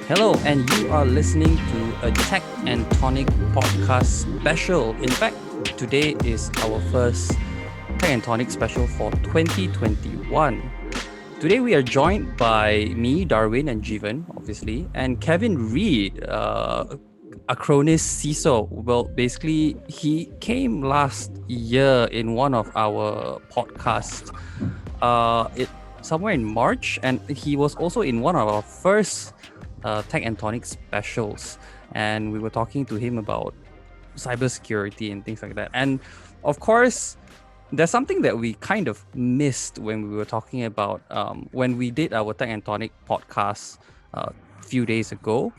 Hello, and you are listening to a Tech and Tonic podcast special. In fact, today is our first Tech and Tonic special for 2021. Today we are joined by me, Darwin, and Jeevan, obviously, and Kevin Reed, Acronis CISO. Well, basically, he came last year in one of our podcasts, it somewhere in March, and he was also in one of our first Tech and Tonic specials, and we were talking to him about cybersecurity and things like that. And of course, there's something that we kind of missed when we were talking about when we did our Tech and Tonic podcast a few days ago,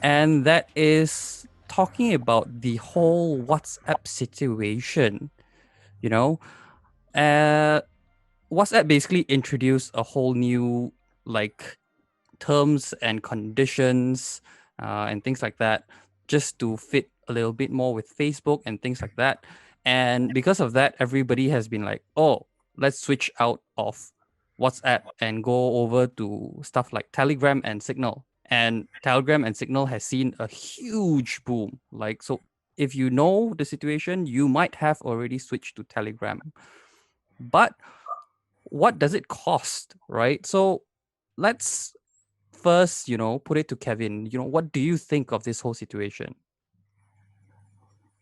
and that is talking about the whole WhatsApp situation. You know, uh, WhatsApp basically introduced a whole new like terms and conditions and things like that, just to fit a little bit more with Facebook and things like that. And because of that, everybody has been like, oh, let's switch out of WhatsApp and go over to stuff like Telegram and Signal. And Telegram and Signal has seen a huge boom. Like, so if you know the situation, you might have already switched to Telegram. But what does it cost, right? So let's first, put it to Kevin. What do you think of this whole situation?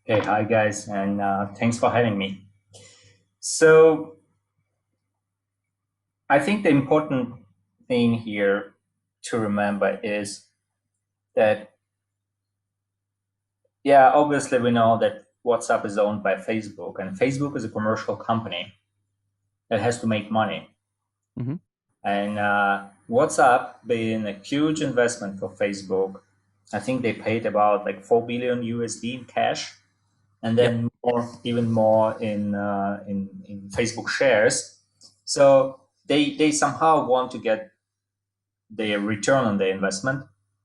Hey, hi guys, and thanks for having me. So, I think the important thing here to remember is that, yeah, obviously we know that WhatsApp is owned by Facebook, and Facebook is a commercial company that has to make money. Mm-hmm. And WhatsApp being a huge investment for Facebook, I think they paid about like 4 billion USD in cash, and Yep. then more, even more in Facebook shares. So they somehow want to get their return on their investment.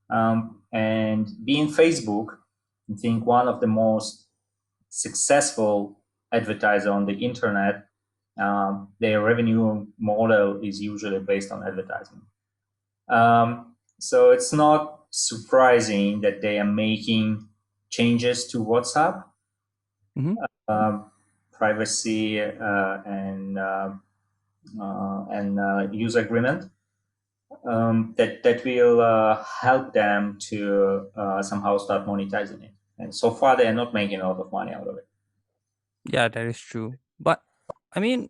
And being Facebook, I think one of the most successful advertiser on the internet, their revenue model is usually based on advertising. So it's not surprising that they are making changes to WhatsApp, Mm-hmm. um, privacy and user agreement, that will help them to somehow start monetizing it. And so far, they are not making a lot of money out of it. Yeah, that is true. But I mean,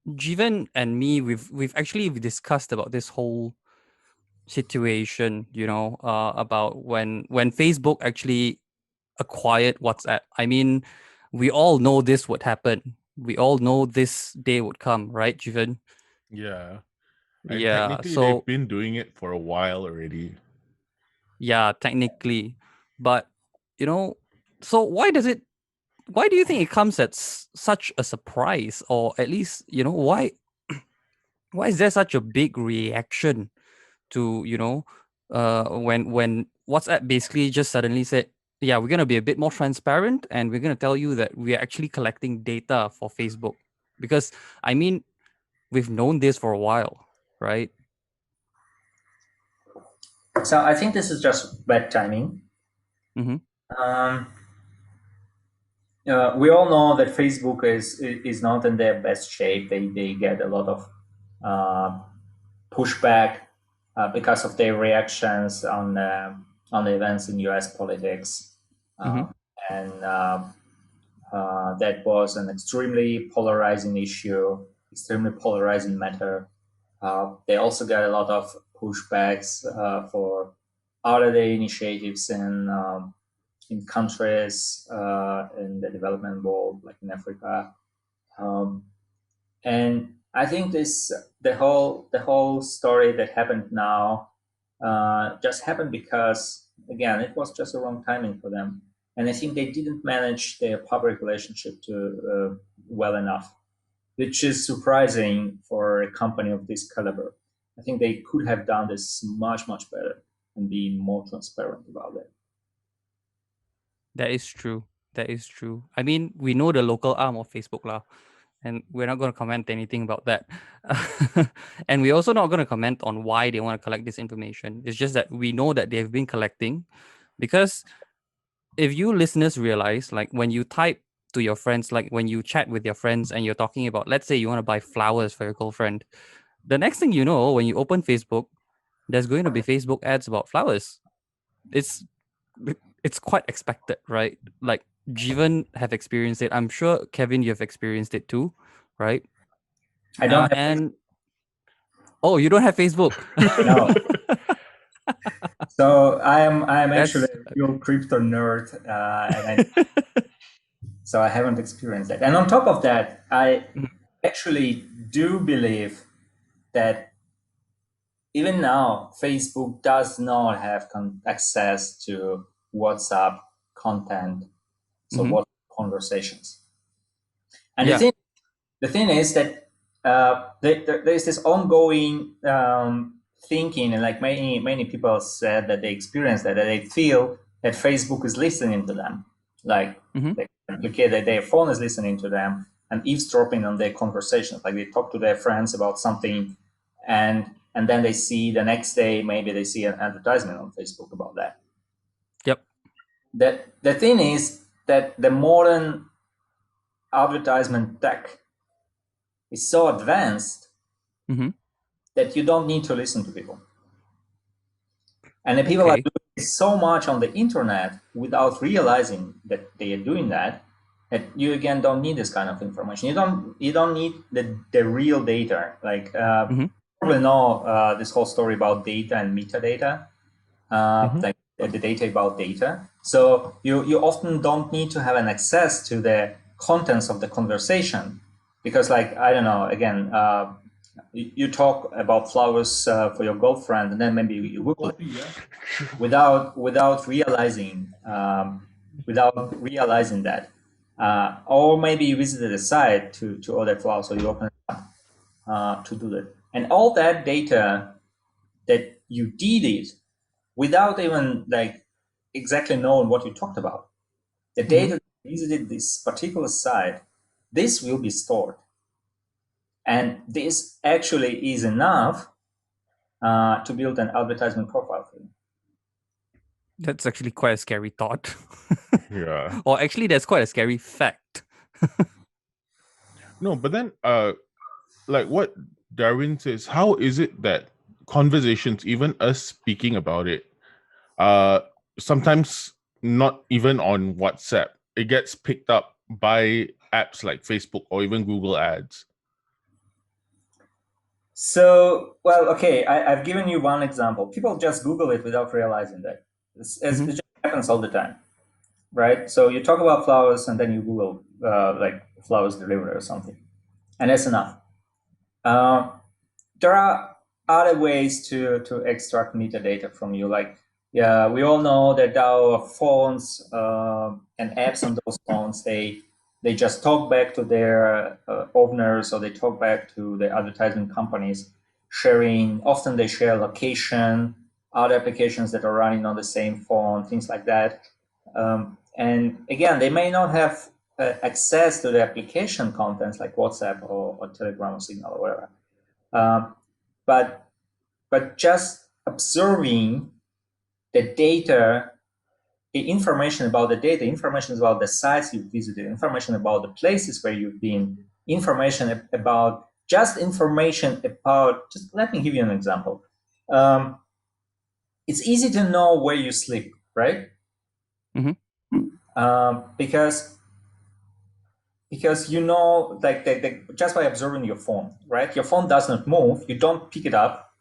Jivan and me, we've actually discussed about this whole situation, about when Facebook actually acquired WhatsApp. I mean, we all know this would happen. We all know this day would come, right, Jivan? Yeah. And Yeah. technically, they've So been doing it for a while already. yeah, technically, but you know, so why do you think it comes at such a surprise, or at least why is there such a big reaction to when WhatsApp basically just suddenly said, yeah, we're going to be a bit more transparent and we're going to tell you that we are actually collecting data for Facebook? Because I mean, we've known this for a while, right? So I think this is just bad timing. Mm-hmm. Um, we all know that Facebook is not in their best shape. They get a lot of uh, pushback because of their reactions on the events in U.S. politics, Mm-hmm. um, and that was an extremely polarizing issue, extremely polarizing matter. They also got a lot of pushbacks for other day initiatives in countries in the development world, like in Africa. Um, and I think the whole story that happened now just happened because, again, it was just a wrong timing for them, and I think they didn't manage their public relationship to well enough, which is surprising for a company of this caliber. I think they could have done this much better and be more transparent about it. That is true. That is true. I mean, we know the local arm of Facebook lah. and we're not going to comment anything about that. And we're also not going to comment on why they want to collect this information. It's just that we know that they've been collecting, because if you listeners realize, like when you type to your friends, like when you chat with your friends and you're talking about, let's say you want to buy flowers for your girlfriend, the next thing you know, when you open Facebook, there's going to be Facebook ads about flowers. It's it's quite expected, right? Like Jivan have experienced it. I'm sure Kevin, you've experienced it too, right? I don't have And oh, you don't have Facebook? no. So I'm actually That's a real crypto nerd, so I haven't experienced that. And on top of that, I actually do believe that even now, Facebook does not have access to WhatsApp content, so WhatsApp conversations. And yeah. the thing is that there's this ongoing thinking, and like many people said that they experience that they feel that Facebook is listening to them, like that their phone is listening to them and eavesdropping on their conversations. Like they talk to their friends about something, and then they see the next day, maybe they see an advertisement on Facebook about that. Yep. The thing is that the modern advertisement tech is so advanced that you don't need to listen to people. And the people are doing so much on the internet without realizing that they are doing that you again don't need this kind of information. You don't need the real data. Like you probably know this whole story about data and metadata, like the data about data. So you often don't need to have an access to the contents of the conversation, because like, I don't know, again, you talk about flowers for your girlfriend, and then maybe you Google it without realizing that, or maybe you visited a site to order flowers, so you open it up to do that, and all that data that you did it without even like exactly knowing what you talked about. The data that you visited this particular site, this will be stored. And this actually is enough to build an advertisement profile for you. That's actually quite a scary thought. Yeah. Or actually, that's quite a scary fact. No, but then like what Darwin says, how is it that conversations, even us speaking about it, sometimes not even on WhatsApp, it gets picked up by apps like Facebook or even Google Ads? So, well, okay, I've given you one example. People just Google it without realizing that. It just happens all the time, right? So you talk about flowers and then you Google like flowers delivery or something, and that's enough. There are other ways to extract metadata from you. Like, yeah, we all know that our phones and apps on those phones, they just talk back to their owners, or they talk back to the advertising companies, often they share location, other applications that are running on the same phone, things like that. And again, they may not have access to the application contents like WhatsApp or Telegram or Signal or whatever. But just observing the data, the information about the data, information about the sites you've visited, information about the places where you've been, information about, just let me give you an example. It's easy to know where you sleep, right? Because you know, like just by observing your phone, right? Your phone does not move. You don't pick it up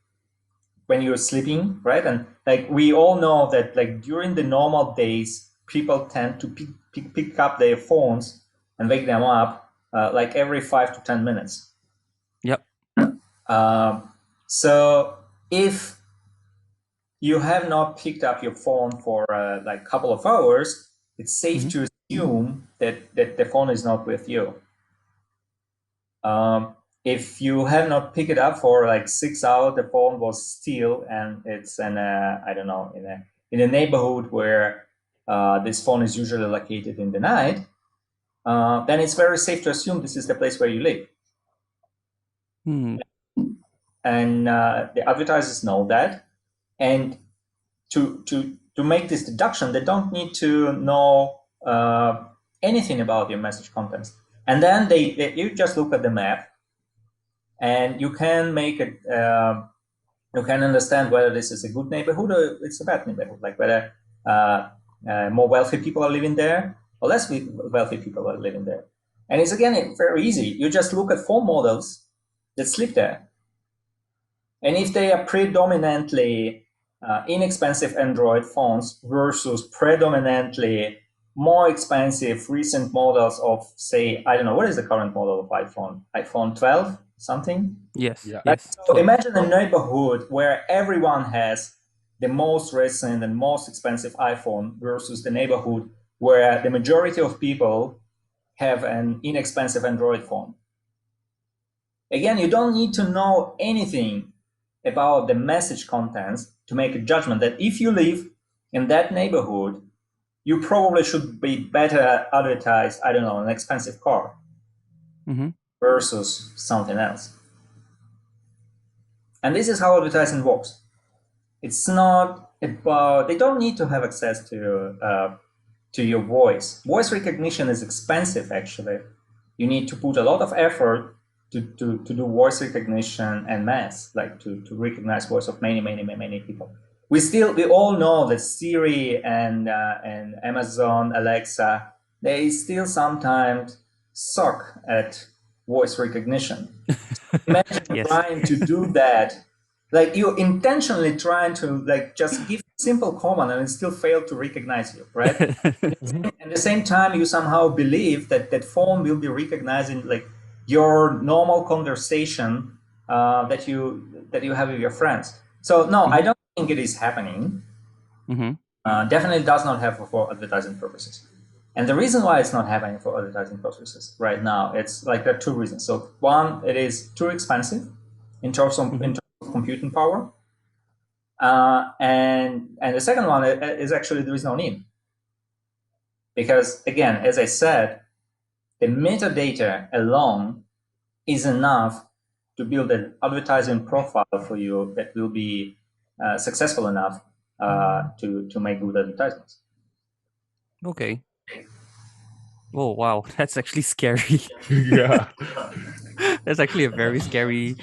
when you're sleeping, right? And like we all know that like during the normal days, people tend to pick up their phones and wake them up like every 5 to 10 minutes. Yep. So if you have not picked up your phone for like a couple of hours, it's safe to assume that the phone is not with you. If you have not picked it up for like 6 hours, the phone was still, and it's in I don't know, in a neighborhood where this phone is usually located in the night, then it's very safe to assume this is the place where you live. And the advertisers know that. And to make this deduction, they don't need to know anything about your message contents. And then you just look at the map, and you can make it. You can understand whether this is a good neighborhood or it's a bad neighborhood. Like whether more wealthy people are living there or less wealthy people are living there. And it's again very easy. You just look at phone models that sleep there, and if they are predominantly inexpensive Android phones versus predominantly more expensive recent models of, say, I don't know, what is the current model of iPhone? iPhone 12 something? Yes. Yeah. Yes. So imagine a neighborhood where everyone has the most recent and most expensive iPhone versus the neighborhood where the majority of people have an inexpensive Android phone. Again, you don't need to know anything about the message contents to make a judgment that if you live in that neighborhood, you probably should be better advertised, I don't know, an expensive car versus something else. And this is how advertising works. It's not about, they don't need to have access to your voice. Voice recognition is expensive, actually. You need to put a lot of effort to do voice recognition en masse, like to recognize voice of many people. We all know that Siri and Amazon Alexa, they still sometimes suck at voice recognition. Imagine trying to do that, like you're intentionally trying to like just give a simple command and it still fail to recognize you, right? At the same time, you somehow believe that phone will be recognizing like your normal conversation that you have with your friends. So no, I don't think it is happening. Definitely does not happen for advertising purposes. And the reason why it's not happening for advertising purposes right now, it's like there are two reasons. So one, it is too expensive in terms of computing power, and the second one is actually there is no need, because again, as I said, the metadata alone is enough to build an advertising profile for you that will be successful enough to make good advertisements. Okay. Oh wow, that's actually scary. Yeah. That's actually a very scary,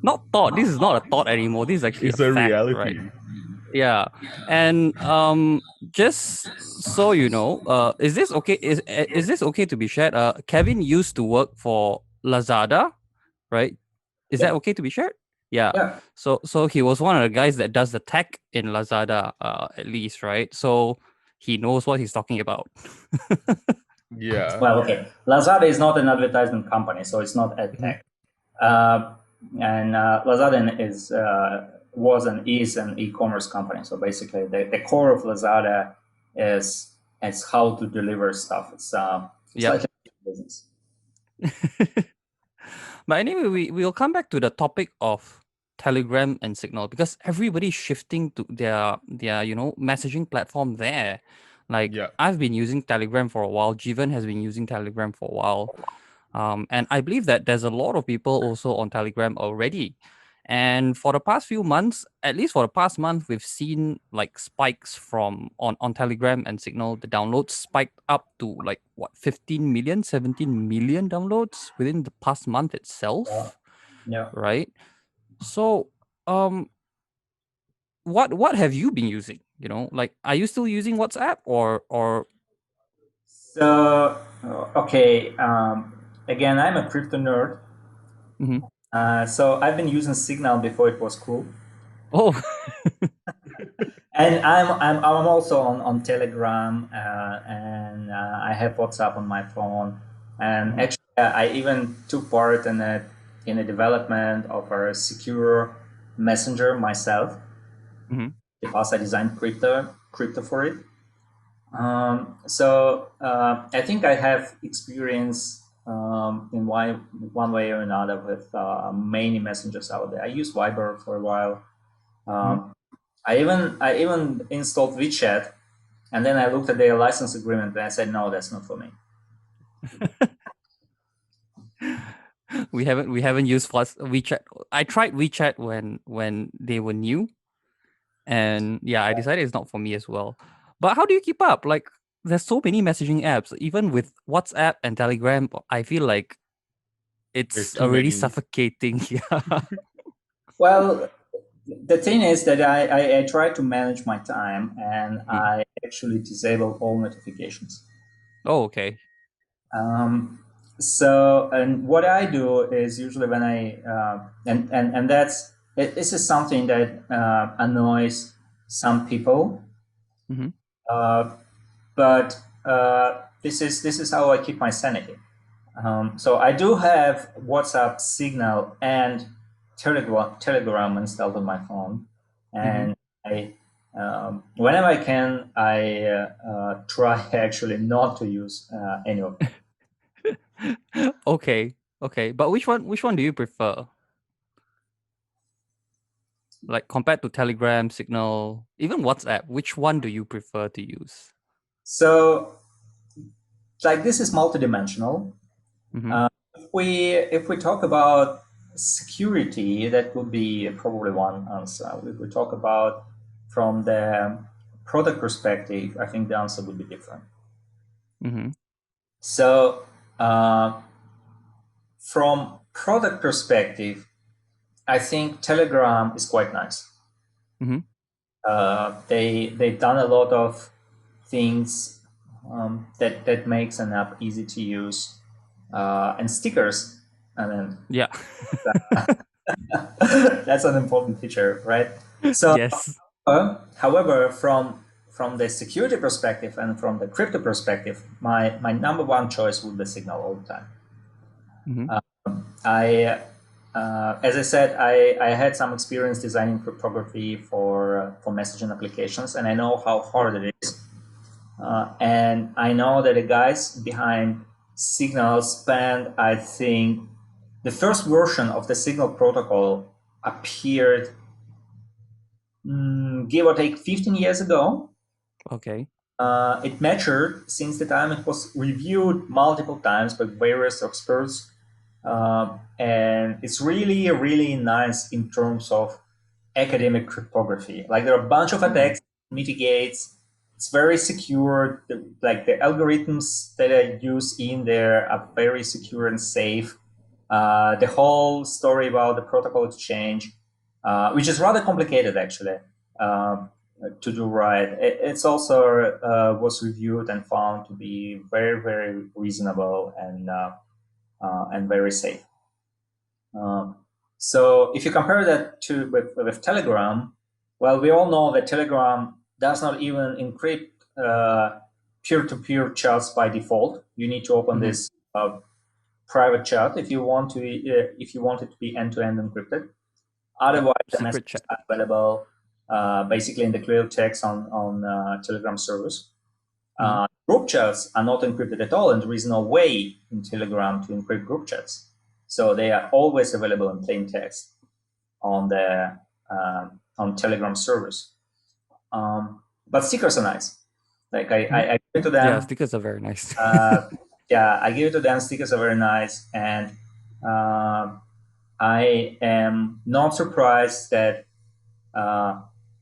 not thought. This is not a thought anymore. This is actually It's a a fact, reality. right? Yeah, and just so you know, is this okay? Is this okay to be shared? Kevin used to work for Lazada, right? Is that okay to be shared? Yeah. Yeah. So he was one of the guys that does the tech in Lazada, at least, right? So he knows what he's talking about. Yeah. Well, okay. Lazada is not an advertisement company, so it's not ad tech. And Lazada was and is an e-commerce company. So basically, the core of Lazada is how to deliver stuff. It's slightly different business. But anyway, we'll come back to the topic of Telegram and Signal, because everybody's shifting to their messaging platform there. Like I've been using Telegram for a while. Jivan has been using Telegram for a while. And I believe that there's a lot of people also on Telegram already. And for the past few months, at least for the past month, we've seen like spikes on Telegram and Signal. The downloads spiked up to like 15 million, 17 million downloads within the past month itself. Yeah. Right. So what have you been using? Like, are you still using WhatsApp or So okay. Again, I'm a crypto nerd. So I've been using Signal before it was cool. Oh. And I'm also on Telegram, and I have WhatsApp on my phone. And actually, I even took part in the development of a secure messenger myself, because I designed crypto for it. So I think I have experience in one way or another with many messengers out there. I used Viber for a while. I even installed WeChat, and then I looked at their license agreement and I said, no, that's not for me. We haven't used WeChat. I tried WeChat when they were new, and yeah, I decided it's not for me as well. But how do you keep up? Like, there's so many messaging apps. Even with WhatsApp and Telegram, I feel like There's it's too already many. suffocating. Yeah. Well, the thing is that I try to manage my time, and Mm. I actually disable all notifications. Oh, okay. So, and what I do is usually when and this is something that annoys some people, Hmm. uh, but this is how I keep my sanity. So I do have WhatsApp, Signal, and Telegram installed on my phone, Hmm. and I whenever I can, I try actually not to use any of them. Okay. Okay. But which one do you prefer? Like, compared to Telegram, Signal, even WhatsApp, which one do you prefer to use? So, like, this is multidimensional. Mm-hmm. If we talk about security, that would be probably one answer. If we talk about from the product perspective, I think the answer would be different. Mm-hmm. So, uh, from product perspective, I think Telegram is quite nice. Mm-hmm. They've done a lot of things that makes an app easy to use, and stickers. I mean, Yeah. that's an important feature, right? So, Yes. however, from the security perspective and from the crypto perspective, my number one choice would be Signal all the time. Mm-hmm. I, as I said, I had some experience designing cryptography for messaging applications, and I know how hard it is. And I know that the guys behind Signal spent, I think, the first version of the Signal protocol appeared, give or take, 15 years ago. Okay. It matured since the time. It was reviewed multiple times by various experts. And it's really, really nice in terms of academic cryptography. Like, there are a bunch of attacks, mitigates. It's very secure. Like, the algorithms that I use in there are very secure and safe. The whole story about the protocol exchange, which is rather complicated actually to do right. It's also was reviewed and found to be very, very reasonable and very safe. So if you compare that to with Telegram, well, we all know that Telegram does not even encrypt peer-to-peer chats by default. You need to open Mm-hmm. this private chat if you want it to be end-to-end encrypted. Otherwise, the Secret message chat. is available basically in the clear text on Telegram servers. Mm-hmm. Group chats are not encrypted at all, and there is no way in Telegram to encrypt group chats. So they are always available in plain text on Telegram servers. But stickers are nice. Like, I give it to Yeah, them. stickers are very nice. Yeah, I give it to them. Stickers are very nice, and I am not surprised that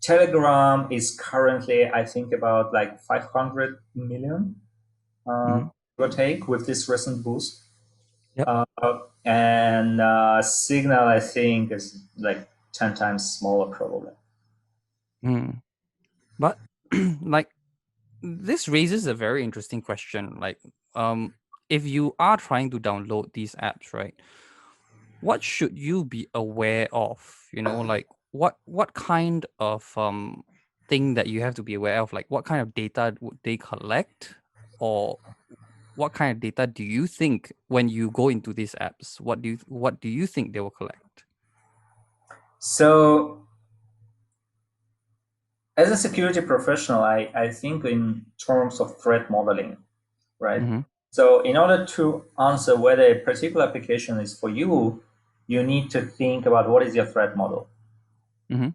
Telegram is currently, I think, about like 500 million, Mm-hmm. give or take, with this recent boost. Yep. And Signal, I think, is like 10 times smaller, probably. Mm. But like, this raises a very interesting question. Like, if you are trying to download these apps, right? What should you be aware of? Like, what kind of thing that you have to be aware of? Like, what kind of data would they collect, or what kind of data do you think when you go into these apps? What do you think they will collect? So, as a security professional, I think in terms of threat modeling, right? Mm-hmm. So, in order to answer whether a particular application is for you, you need to think about what is your threat model. Mm-hmm.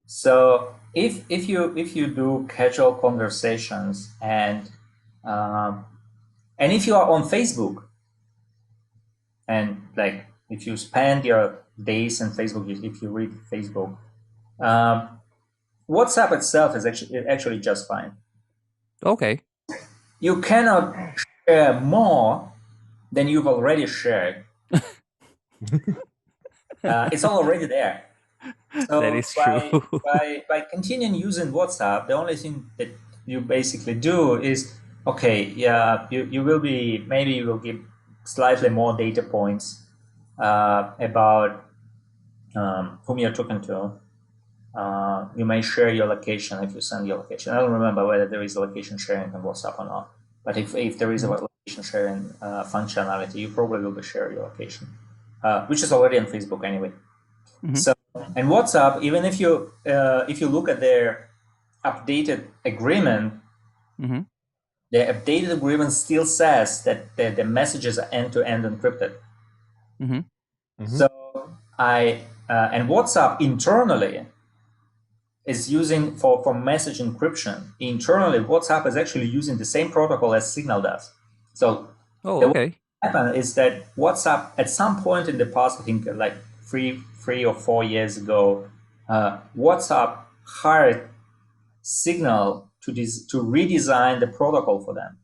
So, if you do casual conversations um, And if you are on Facebook, and like if you spend your days on Facebook, if you read Facebook, WhatsApp itself is actually just fine. Okay. You cannot share more than you've already shared. It's already there. So That is true. by continuing using WhatsApp, the only thing that you basically do is, okay, yeah, you will be, maybe you will give slightly more data points about whom you're talking to. You may share your location if you send your location. I don't remember whether there is a location sharing on WhatsApp or not. But if there is a location sharing functionality, you probably will be sharing your location, which is already on Facebook anyway. Mhm. So, and WhatsApp, even if you look at their updated agreement, Mhm. the updated agreement still says that the messages are end-to-end encrypted. Mhm. So and WhatsApp internally is using for message encryption. Internally, WhatsApp is actually using the same protocol as Signal does. So Oh, what okay. happened is that WhatsApp, at some point in the past, I think like three or 4 years ago, WhatsApp hired Signal to redesign the protocol for them.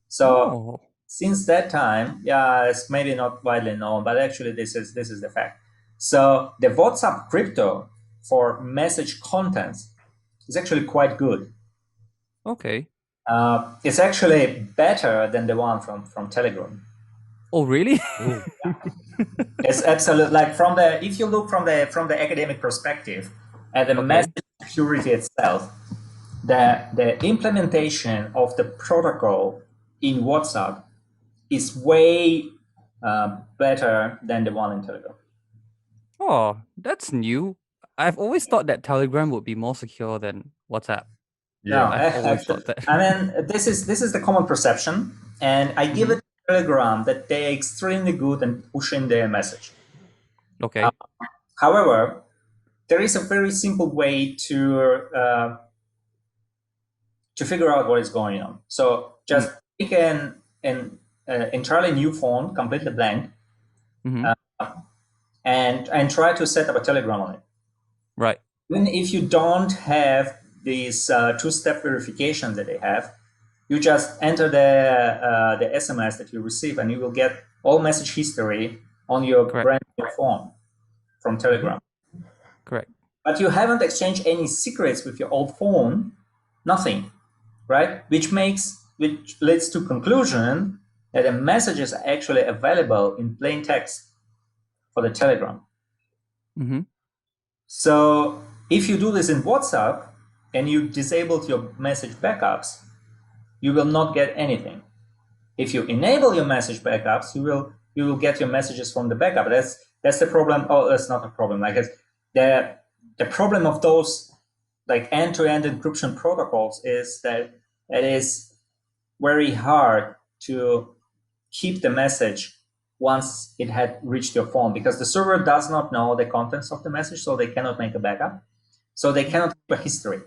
So Oh. since that time, yeah, it's maybe not widely known, but actually this is the fact. So the WhatsApp crypto for message contents is actually quite good. Okay. It's actually better than the one from Telegram. Oh, really? Oh. It's absolutely, like, if you look from the academic perspective at the Okay. message security itself, the implementation of the protocol in WhatsApp is way better than the one in Telegram. Oh, that's new. I've always thought that Telegram would be more secure than WhatsApp. No, Yeah. I've always actually, thought that. I mean, this is the common perception, and I give Mhm. it to Telegram that they're extremely good in pushing their message. Okay. However, there is a very simple way to figure out what is going on. So just take an entirely new phone, completely blank, Mhm. and try to set up a Telegram on it. Right. Even if you don't have these two-step verification that they have, you just enter the SMS that you receive, and you will get all message history on your Correct. brand new phone from Telegram. Correct. But you haven't exchanged any secrets with your old phone, nothing, right? Which leads to conclusion that the messages are actually available in plain text for the Telegram. Mhm. So if you do this in WhatsApp and you disabled your message backups, you will not get anything. If you enable your message backups, you will get your messages from the backup. That's the problem. Oh, that's not a problem. Like the problem of those like end-to-end encryption protocols is that it is very hard to keep the message once it had reached your phone, because the server does not know the contents of the message, so they cannot make a backup. So they cannot keep a history,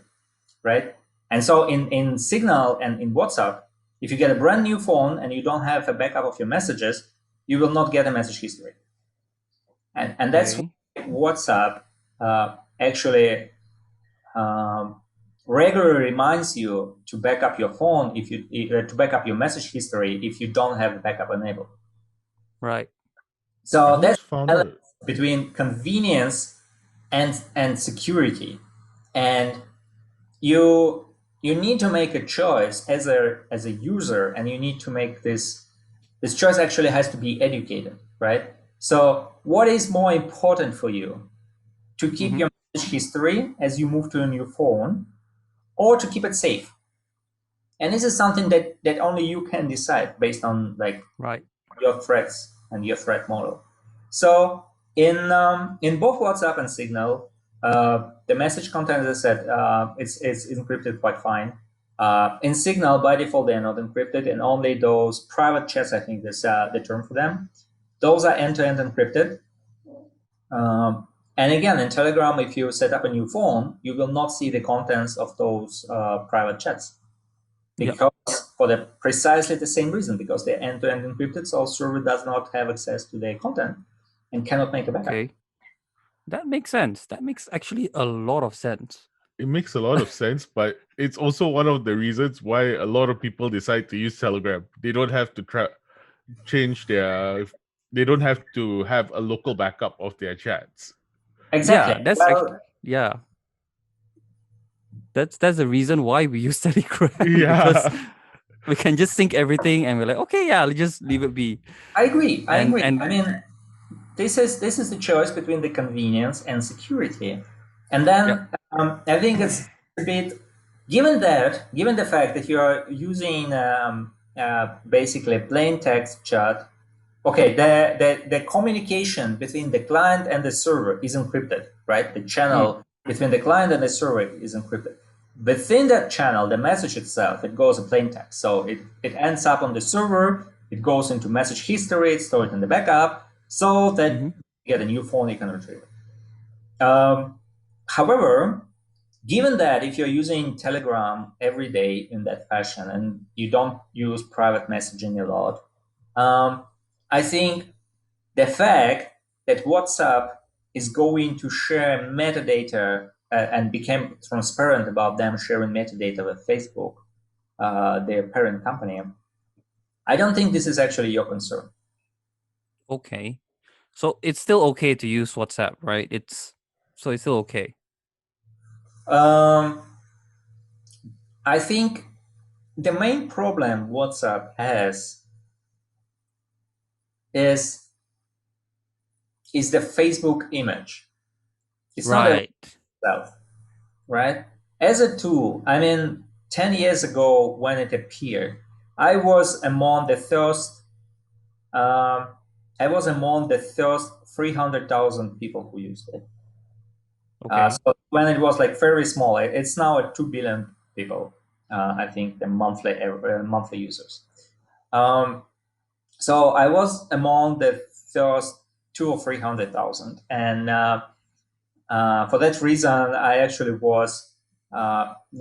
right? And so in Signal and in WhatsApp, if you get a brand new phone and you don't have a backup of your messages, you will not get a message history. And that's Okay. why WhatsApp actually regularly reminds you to back up your phone to back up your message history if you don't have the backup enabled. Right. I So always that's found the it. balance between convenience and security, and you need to make a choice as a user, and you need to make this choice actually has to be educated, right? So what is more important for you, to keep Mhm. your message history as you move to a new phone, or to keep it safe? And this is something that only you can decide based on like Right. your threats and your threat model. So in both WhatsApp and Signal, the message content, as I said, it's encrypted quite fine. In Signal, by default, they are not encrypted, and only those private chats, I think is the term for them, those are end-to-end encrypted. And again, in Telegram, if you set up a new phone, you will not see the contents of those private chats, Yep. because for the precisely the same reason, because they're end-to-end encrypted, so server does not have access to their content and cannot make a backup. Okay. That makes sense. That makes actually a lot of sense. It makes a lot of sense, but it's also one of the reasons why a lot of people decide to use Telegram. They don't have to change their. They don't have to have a local backup of their chats. Exactly. Yeah, that's yeah. That's the reason why we use Telegram. Because Yeah. we can just sync everything and we're like, okay, yeah, let's just leave it be. I agree. I agree. And I mean, this is the choice between the convenience and security, and then I think it's a bit given the fact that you are using basically plain text chat. Okay, the communication between the client and the server is encrypted, right? The channel between the client and the server is encrypted. Within that channel, the message itself, it goes in plain text. So it ends up on the server, it goes into message history, it's stored in the backup, so that you get a new phone you can retrieve. However, given that if you're using Telegram every day in that fashion and you don't use private messaging a lot, I think the fact that WhatsApp is going to share metadata and became transparent about them sharing metadata with Facebook, their parent company, I don't think this is actually your concern. okay. So it's still okay to use WhatsApp, right? It's still okay. I think the main problem WhatsApp has is the Facebook image. It's not itself, right? As a tool, I mean, 10 years ago when it appeared, I was among the first 300,000 people who used it. Okay. So when it was like very small, it's now at 2 billion people. I think the monthly users. So I was among the first 200,000 or 300,000, and for that reason, I actually was.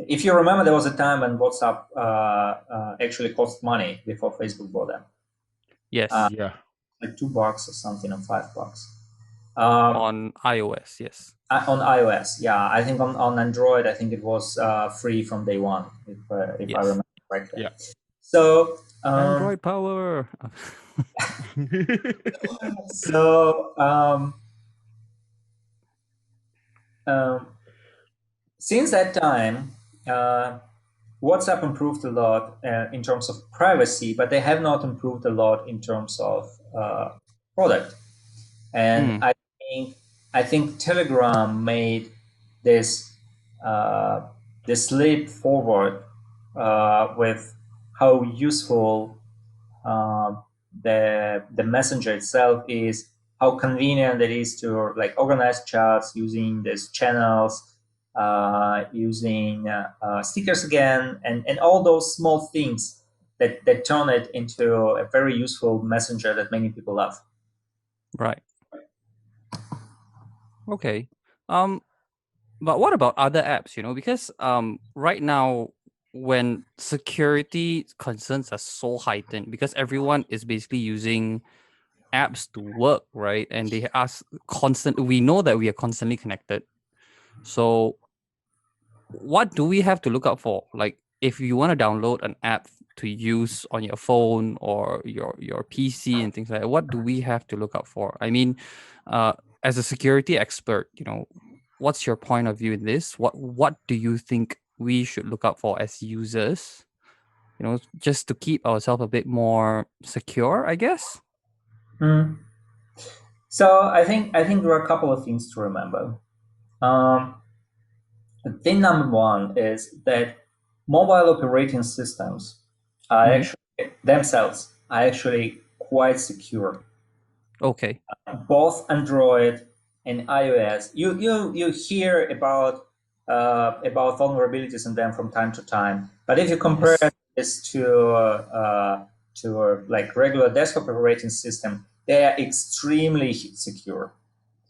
If you remember, there was a time when WhatsApp actually cost money before Facebook bought them. Yes. Yeah. Like $2 or something, or $5. On iOS, yes. On iOS, yeah. I think on Android, I think it was free from day one, if I remember correctly. Yeah. So Android power. so since that time, WhatsApp improved a lot in terms of privacy, but they have not improved a lot in terms of product. And I think Telegram made this leap forward with how useful the messenger itself is, how convenient it is to like organize chats using these channels, using stickers again, and all those small things that turn it into a very useful messenger that many people love. Right. Okay. But what about other apps, because right now when security concerns are so heightened because everyone is basically using apps to work, right? And they ask we know that we are constantly connected. So what do we have to look out for? Like if you want to download an app to use on your phone or your PC and things like that, what do we have to look out for? I mean, as a security expert, what's your point of view in this? What do you think we should look out for as users? Just to keep ourselves a bit more secure, I guess. So I think there are a couple of things to remember. Thing number one is that mobile operating systems are actually quite secure. Okay. Both Android and iOS. You hear about vulnerabilities in them from time to time, but if you compare this to like regular desktop operating system, they are extremely secure.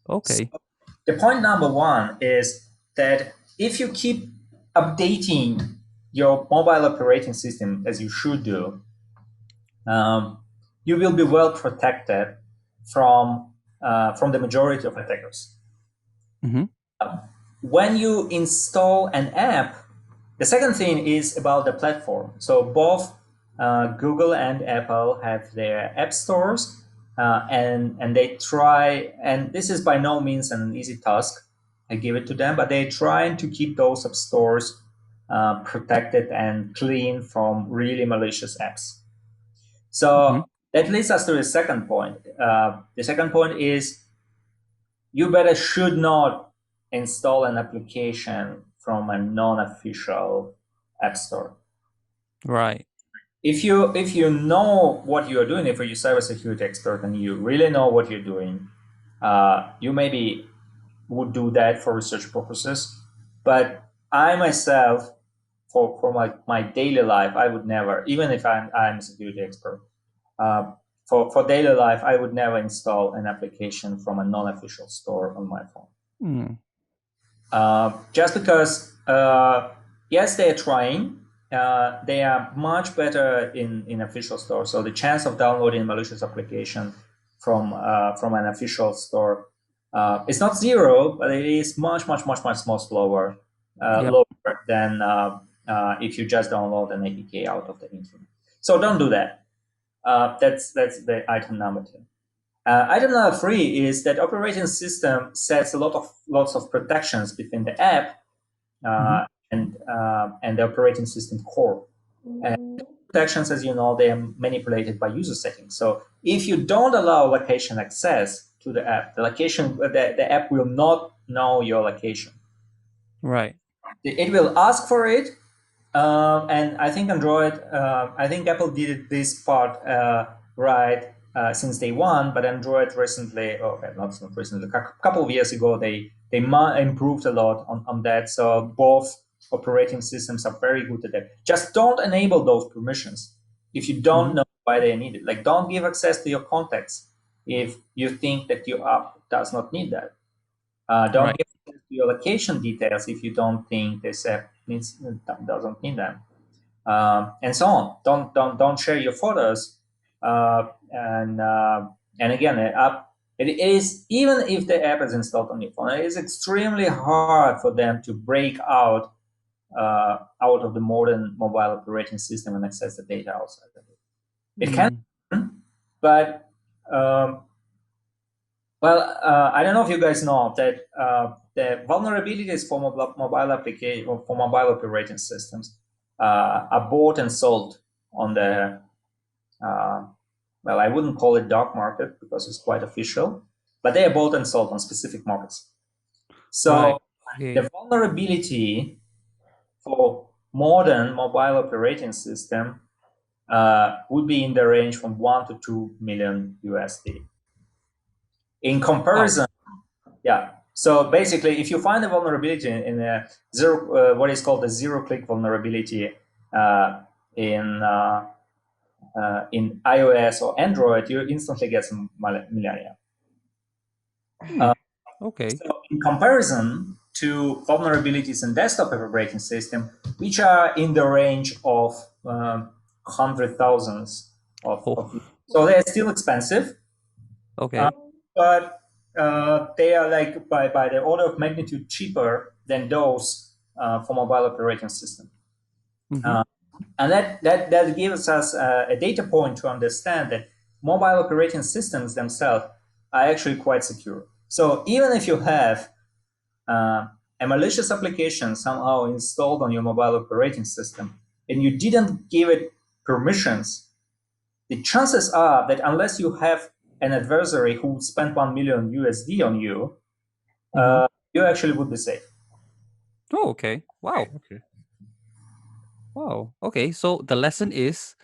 Okay. So the point number one is that if you keep updating your mobile operating system, as you should do, you will be well protected from the majority of attackers. Mm-hmm. When you install an app, the second thing is about the platform. So both Google and Apple have their app stores, and they try, and this is by no means an easy task, I give it to them, but they're trying to keep those app stores protected and clean from really malicious apps. So that leads us to the second point. The second point is you better should not install an application from a non-official app store. Right. If you know what you are doing, if you're a cybersecurity expert and you really know what you're doing, you maybe would do that for research purposes. But I myself, for my daily life, I would never, even if I'm a security expert, for daily life, I would never install an application from a non-official store on my phone. Just because, yes, they are trying. They are much better in official stores. So the chance of downloading a malicious application from an official store is not zero, but it is much more slower, lower than if you just download an APK out of the internet. So don't do that. That's the item number 2. Item number 3 is that operating system sets lots of protections between the app and the operating system core. And protections, as you know, they are manipulated by user settings. So if you don't allow location access to the app, the app will not know your location. Right. It will ask for it. And I think I think Apple did this part right since day one, but Android recently, not recently, a couple of years ago, they improved a lot on that. So both operating systems are very good at that. Just don't enable those permissions if you don't know why they need it. Like, don't give access to your contacts if you think that your app does not need that. Don't give access to your location details if you don't think this app doesn't need them, and so on. Don't share your photos, and again, it is, even if the app is installed on your phone, it is extremely hard for them to break out of the modern mobile operating system and access the data outside of it. It can, but I don't know if you guys know that the vulnerabilities for mobile application or for mobile operating systems are bought and sold on the I wouldn't call it dark market because it's quite official, but they are bought and sold on specific markets. So the vulnerability for modern mobile operating system would be in the range from 1 to 2 million USD. In comparison, so basically, if you find a vulnerability in a what is called a zero-click vulnerability in iOS or Android, you instantly get some malaria. So in comparison to vulnerabilities in desktop operating system, which are in the range of hundred thousands so they're still expensive. But they are like by the order of magnitude cheaper than those for mobile operating system. And that gives us a data point to understand that mobile operating systems themselves are actually quite secure. So even if you have a malicious application somehow installed on your mobile operating system and you didn't give it permissions, the chances are that unless you have an adversary who spent 1 million USD on you, you actually would be safe. Oh, okay. Wow. Okay. Wow. Okay. So the lesson is,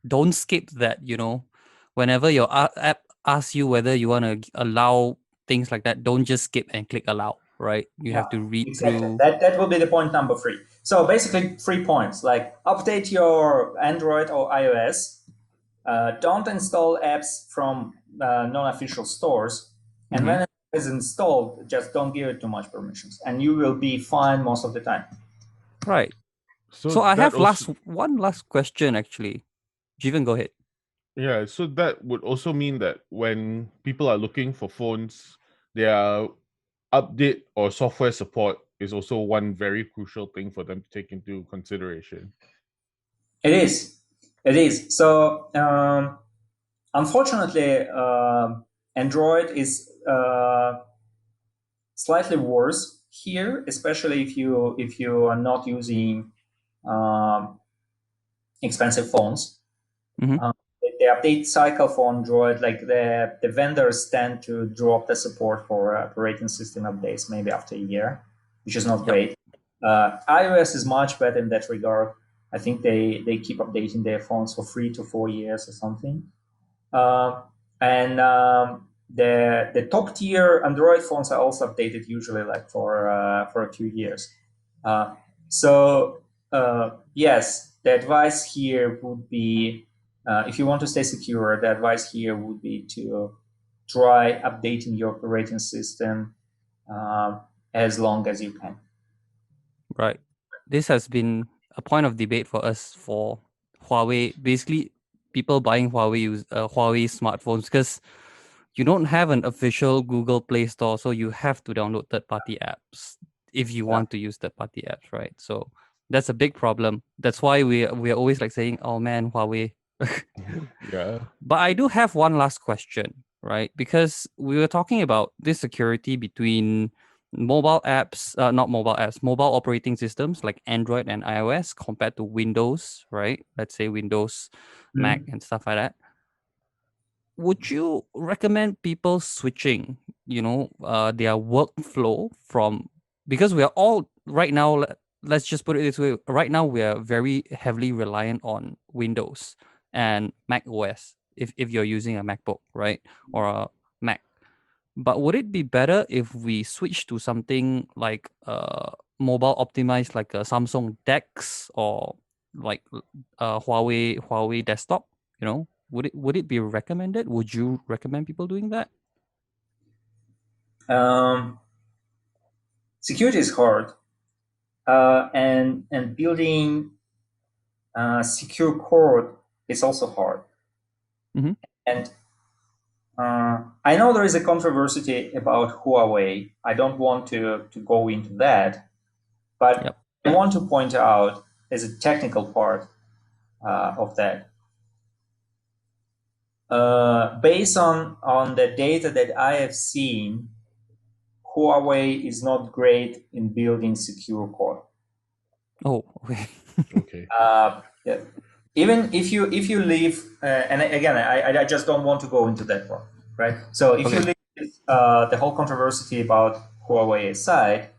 don't skip that. Whenever your app asks you whether you want to allow things like that, don't just skip and click allow. Right? You have to read through. That will be the point number 3. So basically 3 points, like update your Android or iOS. Don't install apps from non-official stores. And when it is installed, just don't give it too much permissions. And you will be fine most of the time. Right. So I that have also, one last question actually. Jeevan, go ahead. yeah, so that would also mean that when people are looking for phones, their update or software support is also one very crucial thing for them to take into consideration. It is. It is. So unfortunately, Android is slightly worse here, especially if you are not using um, expensive phones. Mhm. The update cycle for Android, like the vendors tend to drop the support for operating system updates maybe after a year, which is not Yep. great. iOS is much better in that regard. I think they keep updating their phones for 3 to 4 years or something. And the top tier Android phones are also updated usually like for a few years. So yes, the advice here would be if you want to stay secure, the advice here would be to try updating your operating system as long as you can. Right. This has been a point of debate for us for Huawei. Basically, people buying Huawei smartphones because you don't have an official Google Play Store, so you have to download third-party apps if you want to use third-party apps, right? So that's a big problem. That's why we are always like saying, "Oh man, Huawei." Yeah. But I do have one last question, right? Because we were talking about this security between mobile apps, not mobile apps, mobile operating systems like Android and iOS compared to Windows, right? Let's say Windows, Mac, and stuff like that. Would you recommend people switching, their workflow from, because we are all right now, let's just put it this way, right now we are very heavily reliant on Windows and Mac OS if you're using a MacBook, right? Or a Mac. But would it be better if we switch to something like mobile optimized like a Samsung DeX or like Huawei desktop, would it be recommended? Would you recommend people doing that? Security is hard, and building secure code is also hard. Mm-hmm. And I know there is a controversy about Huawei. I don't want to go into that, but Yep. I want to point out as a technical part of that. Based on the data that I have seen, Huawei is not great in building secure code. Oh, okay. Okay. Yeah. Even if you leave, and again, I just don't want to go into that one, right? So if you Okay. leave the whole controversy about Huawei aside,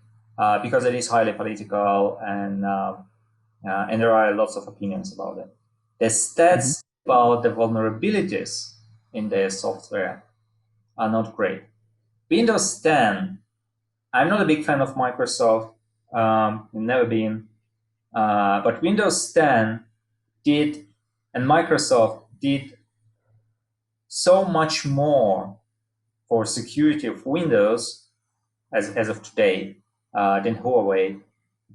because it is highly political and there are lots of opinions about it. The Mm-hmm. stats about the vulnerabilities in their software are not great. Windows 10, I'm not a big fan of Microsoft, never been, but Windows 10 did, and Microsoft did so much more for security of Windows as of today than Huawei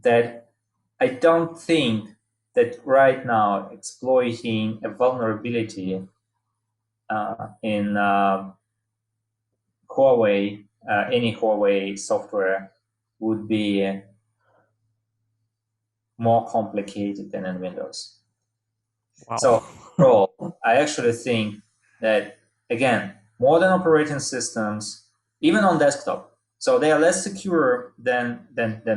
that I don't think that right now exploiting a vulnerability in Huawei, any Huawei software would be more complicated than in Windows. Wow. So overall, I actually think that, again, modern operating systems, even on desktop, so they are less secure than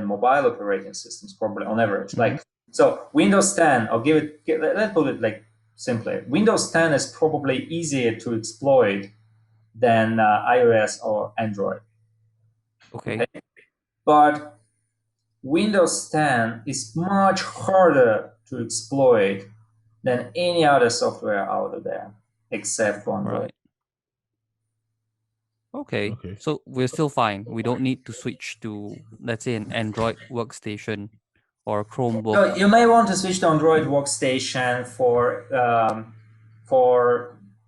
mobile operating systems, probably on average. Mm-hmm. Like, so Windows 10, or let's put it like simply, Windows 10 is probably easier to exploit than iOS or Android. Okay. But Windows 10 is much harder to exploit than any other software out there, except for Android. Right. Okay. Okay. So we're still fine. We don't need to switch to, let's say, an Android workstation or a Chromebook. So you may want to switch to Android workstation for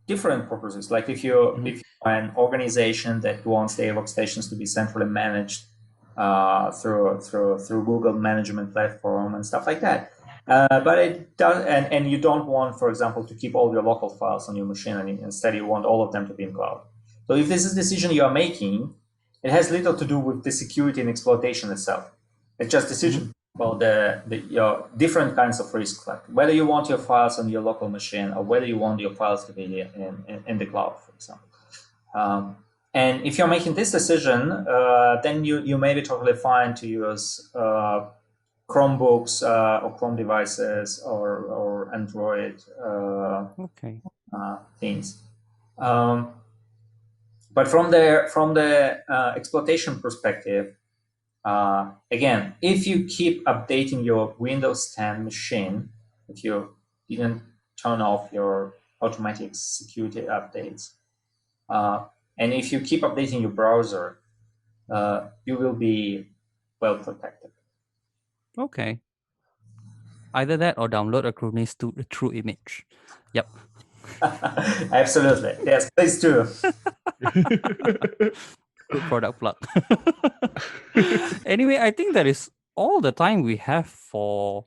different purposes. Like if Mm-hmm. you are an organization that wants their workstations to be centrally managed through Google management platform and stuff like that. But it does, and you don't want, for example, to keep all your local files on your machine, and instead you want all of them to be in cloud. So if this is a decision you are making, it has little to do with the security and exploitation itself. It's just decision about your different kinds of risk, like whether you want your files on your local machine or whether you want your files to be in the cloud, for example. And if you're making this decision, then you may be totally fine to use Chromebooks or Chrome devices or Android things. But from the exploitation perspective, again, if you keep updating your Windows 10 machine, if you didn't turn off your automatic security updates, and if you keep updating your browser, you will be well protected. Okay. Either that or download Acronis to a true image. Yep. Absolutely. Yes, please do. Good product plug. Anyway, I think that is all the time we have for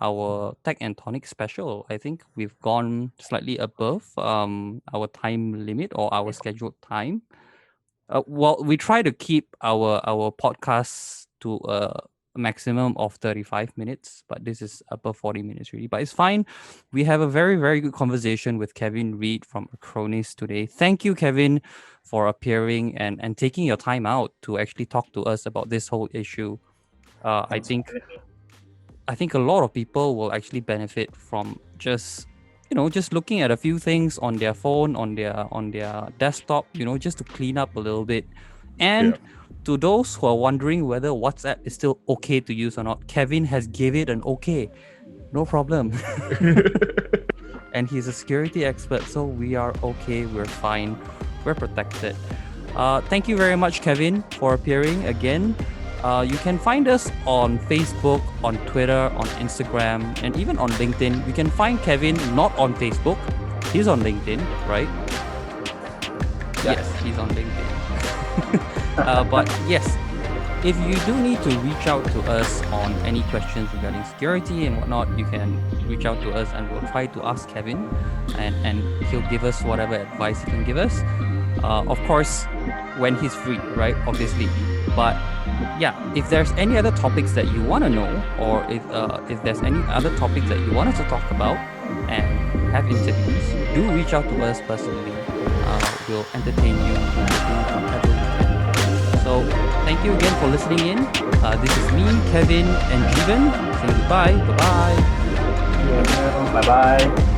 our Tech and Tonic special. I think we've gone slightly above our time limit or our scheduled time. Well, we try to keep our podcasts to a maximum of 35 minutes, but this is above 40 minutes really. But it's fine. We have a very, very good conversation with Kevin Reed from Acronis today. Thank you, Kevin, for appearing and taking your time out to actually talk to us about this whole issue. I think a lot of people will actually benefit from just looking at a few things on their phone, on their desktop, just to clean up a little bit. And to those who are wondering whether WhatsApp is still okay to use or not, Kevin has gave it an okay. No problem. And he's a security expert, so we are okay, we're fine, we're protected. Thank you very much, Kevin, for appearing again. You can find us on Facebook, on Twitter, on Instagram, and even on LinkedIn. You can find Kevin not on Facebook. He's on LinkedIn, right? Yeah. Yes, he's on LinkedIn. But yes, if you do need to reach out to us on any questions regarding security and whatnot, you can reach out to us and we'll try to ask Kevin and he'll give us whatever advice he can give us. Of course, when he's free, right? Obviously. But yeah, if there's any other topics that you want to know, or if there's any other topics that you want us to talk about and have interviews, do reach out to us personally. We'll entertain you. We'll do whatever we can. So thank you again for listening in. This is me, Kevin, and Jeevan saying goodbye. Bye-bye. Bye-bye.